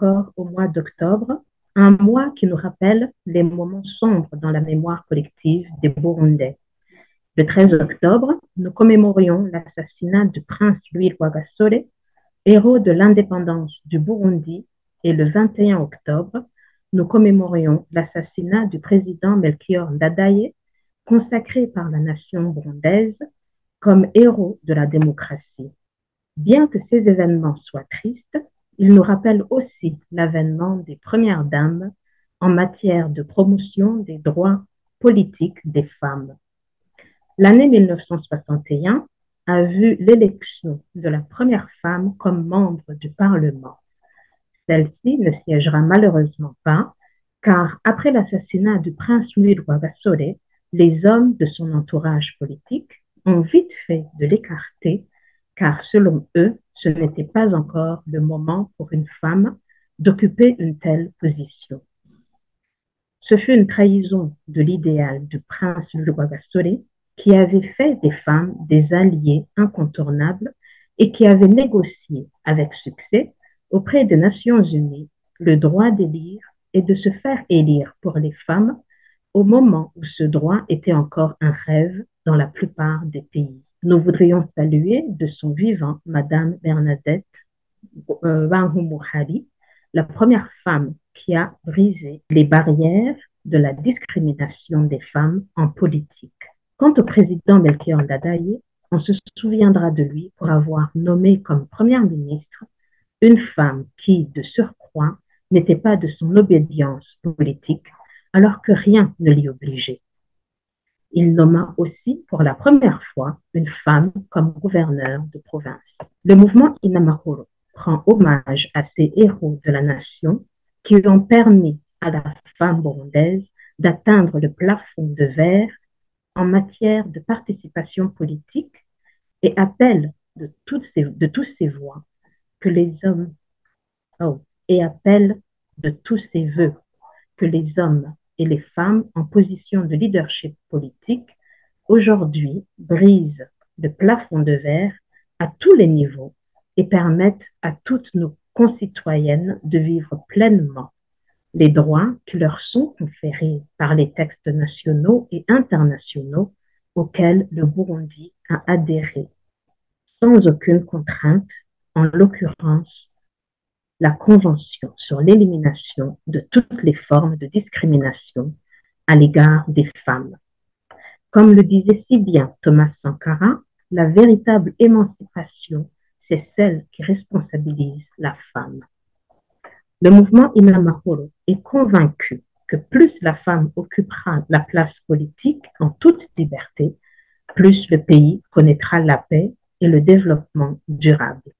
encore au mois d'octobre, un mois qui nous rappelle les moments sombres dans la mémoire collective des Burundais. Le 13 octobre, nous commémorions l'assassinat du prince Louis Rwagasore, héros de l'indépendance du Burundi, et le 21 octobre, nous commémorions l'assassinat du président Melchior Ndadaye, consacré par la nation burundaise comme héros de la démocratie. Bien que ces événements soient tristes, ils nous rappellent aussi l'avènement des premières dames en matière de promotion des droits politiques des femmes. L'année 1961 a vu l'élection de la première femme comme membre du Parlement. Celle-ci ne siégera malheureusement pas, car après l'assassinat du prince Louis Rwagasore, les hommes de son entourage politique ont vite fait de l'écarter, car selon eux, ce n'était pas encore le moment pour une femme d'occuper une telle position. Ce fut une trahison de l'idéal du prince Louis Rwagasore qui avait fait des femmes des alliés incontournables et qui avait négocié avec succès auprès des Nations Unies le droit d'élire et de se faire élire pour les femmes au moment où ce droit était encore un rêve dans la plupart des pays. Nous voudrions saluer de son vivant Madame Bernadette Banhumuhari, la première femme qui a brisé les barrières de la discrimination des femmes en politique. Quant au président Melchior Ndadaye, on se souviendra de lui pour avoir nommé comme première ministre une femme qui, de surcroît, n'était pas de son obédience politique, alors que rien ne l'y obligeait. Il nomma aussi pour la première fois une femme comme gouverneur de province. Le mouvement Inamahoro rend hommage à ces héros de la nation qui ont permis à la femme burundaise d'atteindre le plafond de verre en matière de participation politique et appelle de tous ces voix que les hommes de tous ces vœux que les hommes et les femmes en position de leadership politique aujourd'hui brisent le plafond de verre à tous les niveaux et permettent à toutes nos concitoyennes de vivre pleinement les droits qui leur sont conférés par les textes nationaux et internationaux auxquels le Burundi a adhéré, sans aucune contrainte, en l'occurrence la Convention sur l'élimination de toutes les formes de discrimination à l'égard des femmes. Comme le disait si bien Thomas Sankara, la véritable émancipation, c'est celle qui responsabilise la femme. Le mouvement Inamahoro est convaincu que plus la femme occupera la place politique en toute liberté, plus le pays connaîtra la paix et le développement durable.